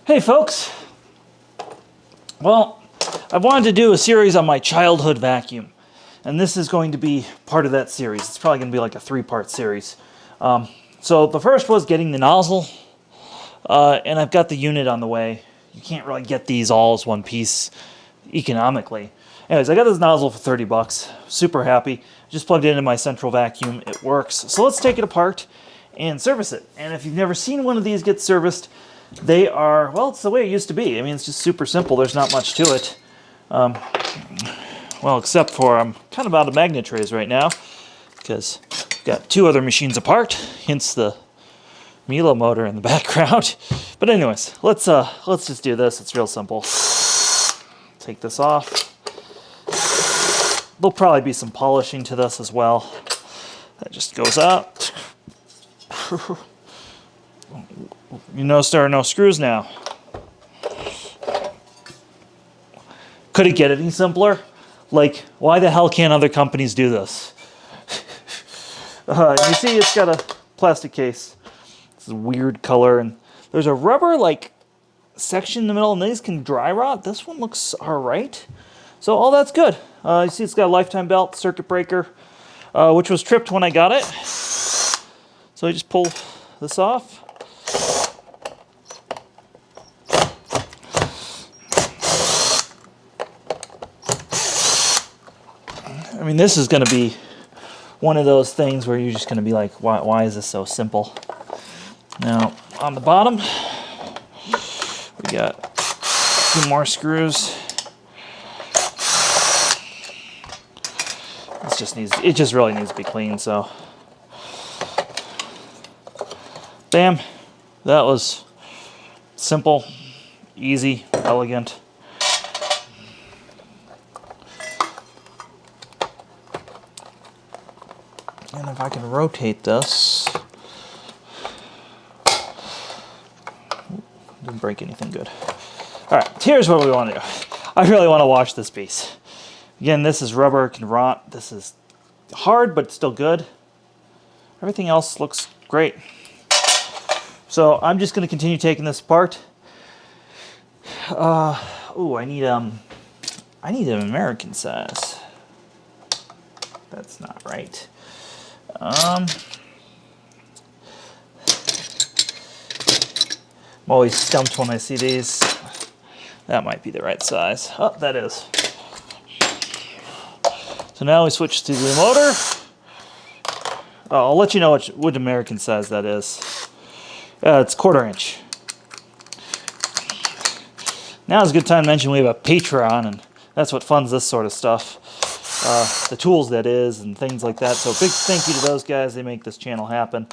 Hey folks, well, I wanted to do a series on my childhood vacuum, and this is going to be part of that series. It's probably going to be like a 3-part series. So the first was getting the nozzle, and I've got the unit on the way. You can't really get these all as one piece economically. Anyways, I got this nozzle for 30 bucks. Super happy. Just plugged it into my central vacuum. It works. So let's take it apart and service it. And if you've never seen one of these get serviced, they are, well, it's the way it used to be. I mean, it's just super simple. There's not much to it. Well, except for I'm kind of out of magnet trays right now because I've got 2 other machines apart, hence the Milo motor in the background. But anyways, let's just do this. It's real simple. Take this off. There'll probably be some polishing to this as well. That just goes up. You notice there are no screws now. Could it get any simpler? Like, why the hell can't other companies do this? You see it's got a plastic case. It's a weird color, and there's a rubber like section in the middle, and these can dry rot. This one looks alright. So all that's good. You see it's got a lifetime belt, circuit breaker, which was tripped when I got it. So I just pull this off. I mean, this is going to be one of those things where you're just going to be like, why is this so simple? Now, on the bottom, we got 2 more screws. It just really needs to be cleaned, so. Bam. That was simple, easy, elegant. And if I can rotate this, didn't break anything good. All right, here's what we want to do. I really want to wash this piece. Again, this is rubber, it can rot. This is hard, but still good. Everything else looks great. So I'm just going to continue taking this apart. I need an American size. That's not right. I'm always stumped when I see these. That might be the right size. Oh, that is. So now we switch to the motor. I'll let you know which American size that is. It's 1/4 inch. Now is a good time to mention we have a Patreon, and that's what funds this sort of stuff. The tools, that is, and things like that. So big thank you to those guys. They make this channel happen.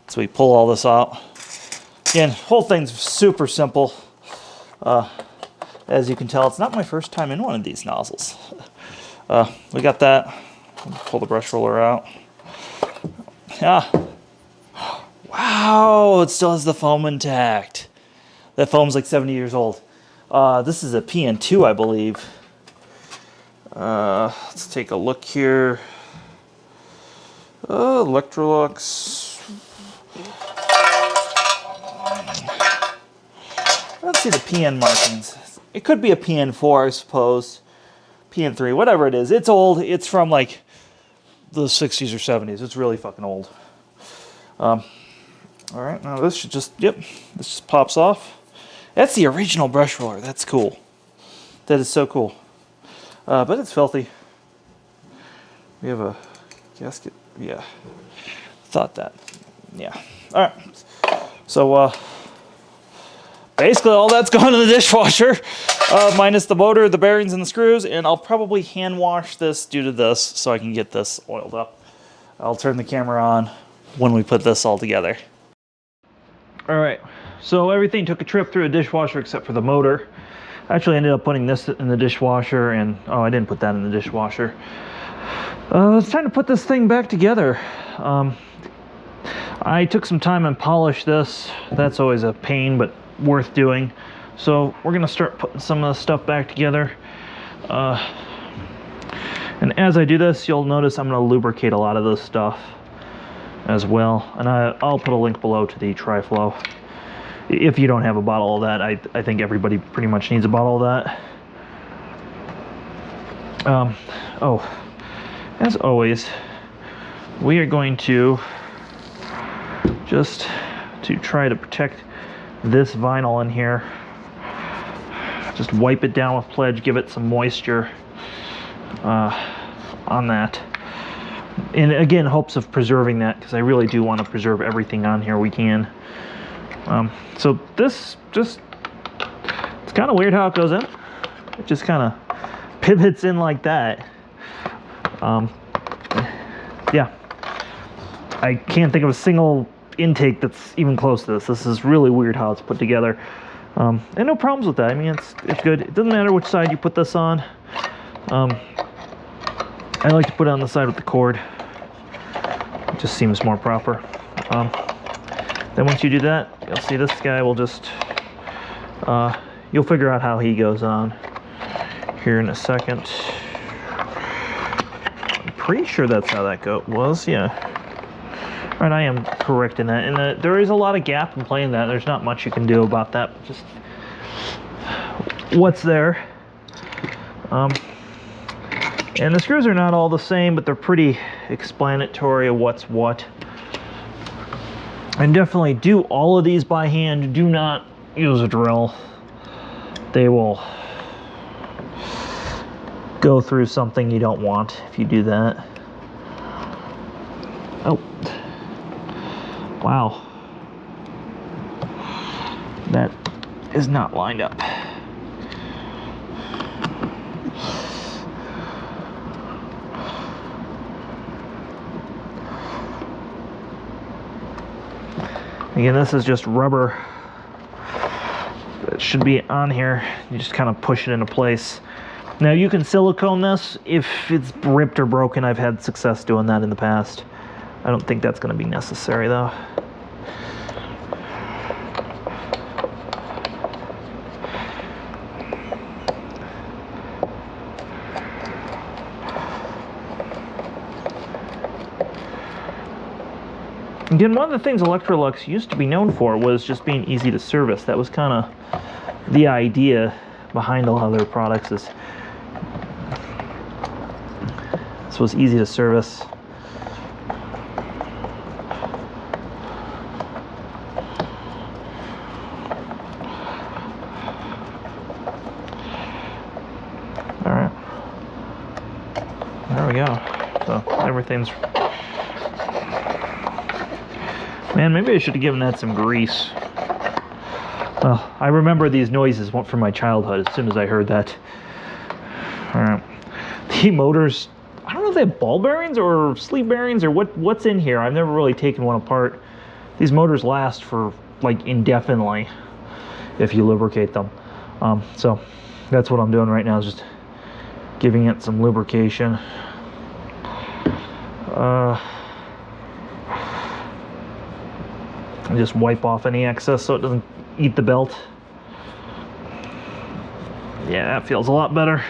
So we pull all this out. Again, whole thing's super simple. As you can tell, it's not my first time in one of these nozzles. We got that. Pull the brush roller out. Yeah. Wow, it still has the foam intact. That foam's like 70 years old. This is a PN2, I believe. Let's take a look here. Electrolux. Let's see the PN markings. It could be a PN4, I suppose. PN3, whatever it is. It's old. It's from like the 60s or 70s. It's really fucking old. All right, now this should just, this just pops off. That's the original brush roller. That's cool. That is so cool. But it's filthy. We have a gasket. Yeah. Thought that. Yeah. All right. So basically all that's gone in the dishwasher, minus the motor, the bearings, and the screws. And I'll probably hand wash this due to this so I can get this oiled up. I'll turn the camera on when we put this all together. All right. So everything took a trip through a dishwasher except for the motor. I actually ended up putting this in the dishwasher, and I didn't put that in the dishwasher. It's time to put this thing back together. I took some time and polished this. That's always a pain, but worth doing. So we're gonna start putting some of the stuff back together. And as I do this, you'll notice I'm gonna lubricate a lot of this stuff. as well. And I'll put a link below to the Tri-Flow. If you don't have a bottle of that, I think everybody pretty much needs a bottle of that. Oh, as always, we are going to, just to try to protect this vinyl in here, just wipe it down with Pledge, give it some moisture on that. And again, hopes of preserving that, because I really do want to preserve everything on here we can. So this just, it's kind of weird how it goes in. It just kind of pivots in like that. Yeah, I can't think of a single intake that's even close to this. This is really weird how it's put together. And no problems with that. I mean, it's good. It doesn't matter which side you put this on. I like to put it on the side with the cord. It just seems more proper. Then once you do that, you'll see this guy will just, you'll figure out how he goes on here in a second. I'm pretty sure that's how that was, yeah. All right, I am correct in that. And there is a lot of gap in playing that. There's not much you can do about that. Just what's there. And the screws are not all the same, but they're pretty explanatory of what's what. And definitely do all of these by hand. Do not use a drill. They will go through something you don't want if you do that. Oh. Wow. That is not lined up. Again, this is just rubber that should be on here. You just kind of push it into place. Now you can silicone this if it's ripped or broken. I've had success doing that in the past. I don't think that's going to be necessary though. Again, one of the things Electrolux used to be known for was just being easy to service. That was kind of the idea behind a lot of their products, is this was easy to service. All right, there we go. So everything's, man, maybe I should have given that some grease. Well, I remember these noises from my childhood as soon as I heard that. All right. The motors, I don't know if they have ball bearings or sleeve bearings or what's in here. I've never really taken one apart. These motors last for like indefinitely if you lubricate them. So that's what I'm doing right now, is just giving it some lubrication. And just wipe off any excess so it doesn't eat the belt. Yeah, that feels a lot better.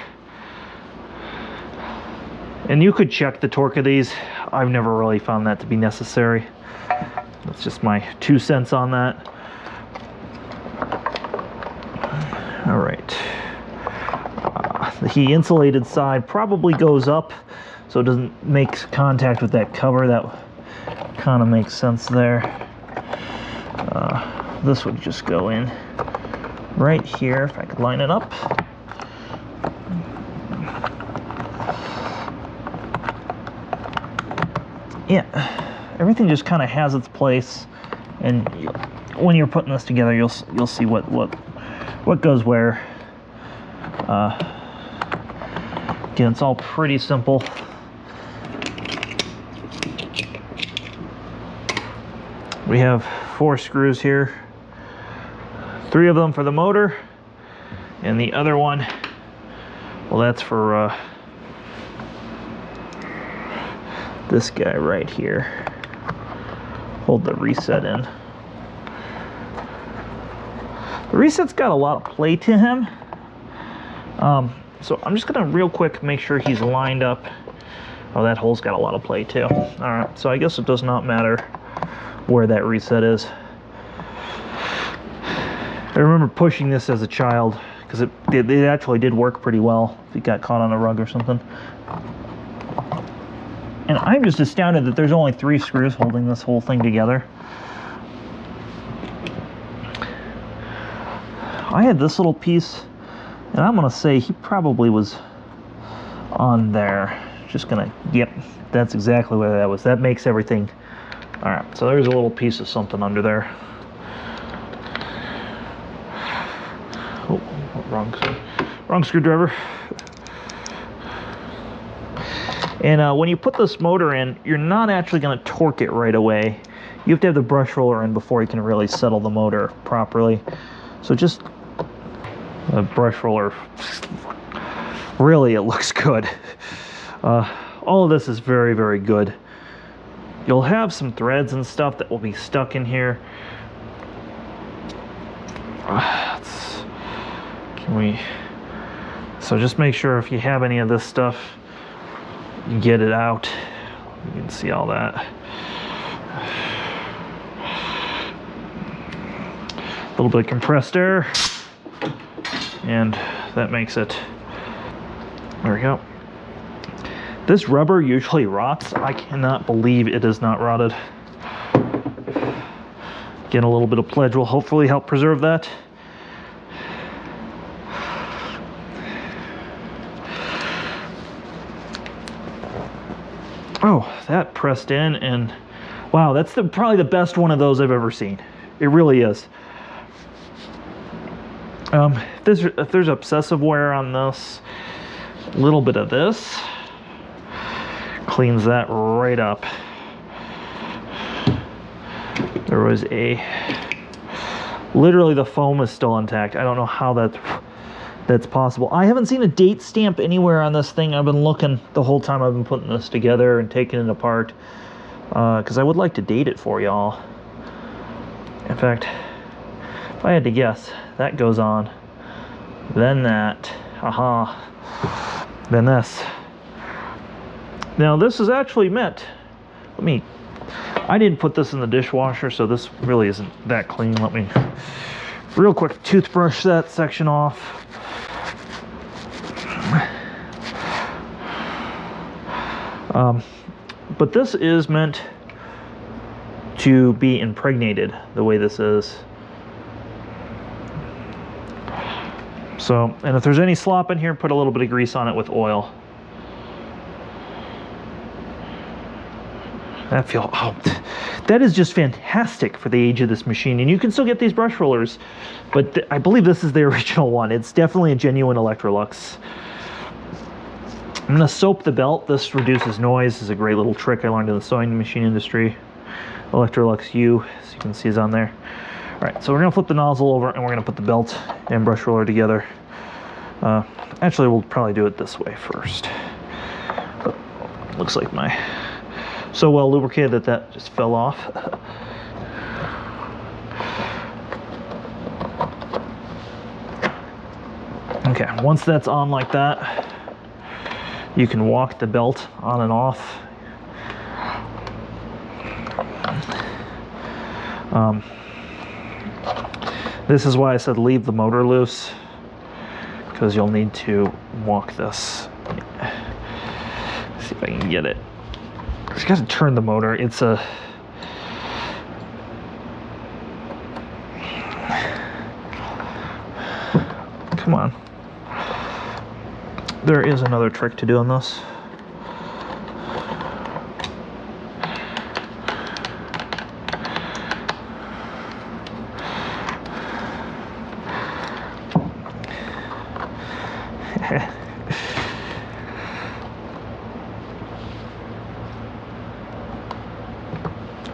And you could check the torque of these. I've never really found that to be necessary. That's just my 2 cents on that. All right. The insulated side probably goes up so it doesn't make contact with that cover. That kind of makes sense there. This would just go in right here if I could line it up. Yeah, everything just kind of has its place, and when you're putting this together, you'll see what goes where. Again, it's all pretty simple. We have 4 screws here. 3 of them for the motor, and the other one, well, that's for this guy right here. Hold the reset in. The reset's got a lot of play to him, so I'm just gonna real quick make sure he's lined up. Oh, that hole's got a lot of play too. All right, so I guess it does not matter where that reset is. I remember pushing this as a child because it actually did work pretty well if it got caught on a rug or something. And I'm just astounded that there's only 3 screws holding this whole thing together. I had this little piece, and I'm gonna say he probably was on there. Just gonna, yep, that's exactly where that was. That makes everything. All right, so there's a little piece of something under there. Oh, wrong screwdriver. And when you put this motor in, you're not actually going to torque it right away. You have to have the brush roller in before you can really settle the motor properly. So just a brush roller, really it looks good. All of this is very, very good. You'll have some threads and stuff that will be stuck in here. So just make sure if you have any of this stuff, you get it out. You can see all that. A little bit of compressed air, and that makes it. There we go. This rubber usually rots. I cannot believe it is not rotted. Again, a little bit of pledge will hopefully help preserve that. Oh, that pressed in, and wow, that's probably the best one of those I've ever seen. It really is. If there's obsessive wear on this, a little bit of this cleans that right up. There was literally the foam is still intact. I don't know how that's possible. I haven't seen a date stamp anywhere on this thing. I've been looking the whole time I've been putting this together and taking it apart, because I would like to date it for y'all. In fact, if I had to guess, that goes on, then that, then this. Now this is actually meant, I didn't put this in the dishwasher, so this really isn't that clean. Let me real quick toothbrush that section off. But this is meant to be impregnated the way this is. So, and if there's any slop in here, put a little bit of grease on it with oil. That is just fantastic for the age of this machine. And you can still get these brush rollers, but I believe this is the original one. It's definitely a genuine Electrolux. I'm gonna soap the belt. This reduces noise. This is a great little trick I learned in the sewing machine industry. Electrolux U, as you can see, is on there. All right, so we're gonna flip the nozzle over and we're gonna put the belt and brush roller together. Actually, we'll probably do it this way first. But looks like my so well lubricated that just fell off. Okay, once that's on like that, you can walk the belt on and off. This is why I said leave the motor loose, because you'll need to walk this. Let's see if I can get it. You got to turn the motor. It's a come on. There is another trick to doing this.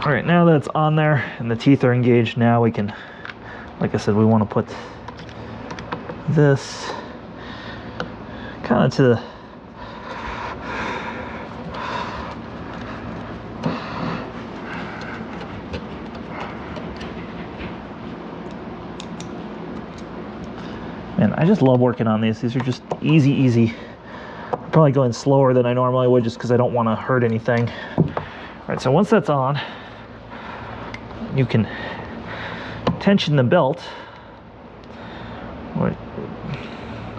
All right, now that it's on there and the teeth are engaged, now we can, like I said, we want to put this kind of to the man, I just love working on these. These are just easy. I'm probably going slower than I normally would just because I don't want to hurt anything. All right, so once that's on, you can tension the belt.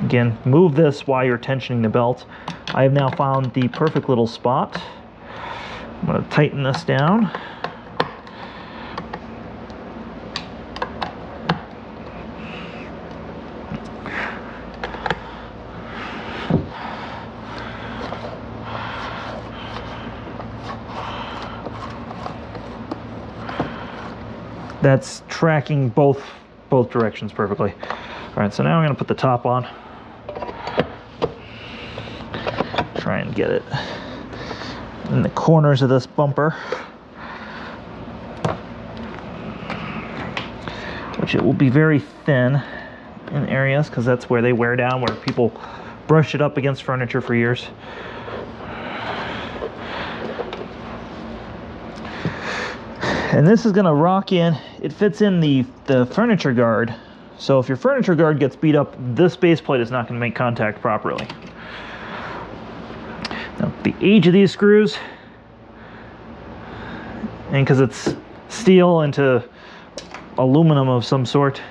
Again, move this while you're tensioning the belt. I have now found the perfect little spot. I'm going to tighten this down. That's tracking both directions perfectly. All right, so now I'm going to put the top on. Try and get it in the corners of this bumper, which it will be very thin in areas because that's where they wear down, where people brush it up against furniture for years. And this is going to rock in. It fits in the furniture guard. So if your furniture guard gets beat up, this base plate is not going to make contact properly. Now, the age of these screws, and because it's steel into aluminum of some sort,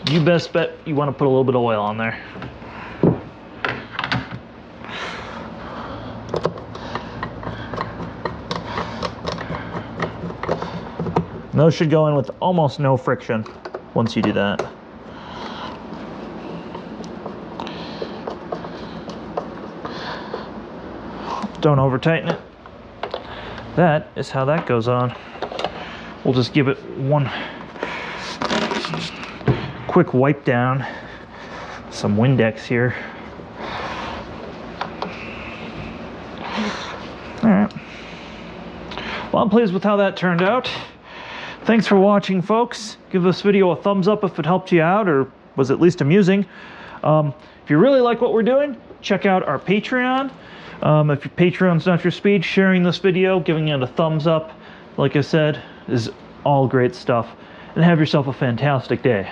you best bet you want to put a little bit of oil on there. And those should go in with almost no friction once you do that. Don't over tighten it. That is how that goes on. We'll just give it one quick wipe down. Some Windex here. All right. Well, I'm pleased with how that turned out. Thanks for watching, folks. Give this video a thumbs up if it helped you out or was at least amusing. If you really like what we're doing, check out our Patreon. If your Patreon's not your speed, sharing this video, giving it a thumbs up, like I said, is all great stuff. And have yourself a fantastic day.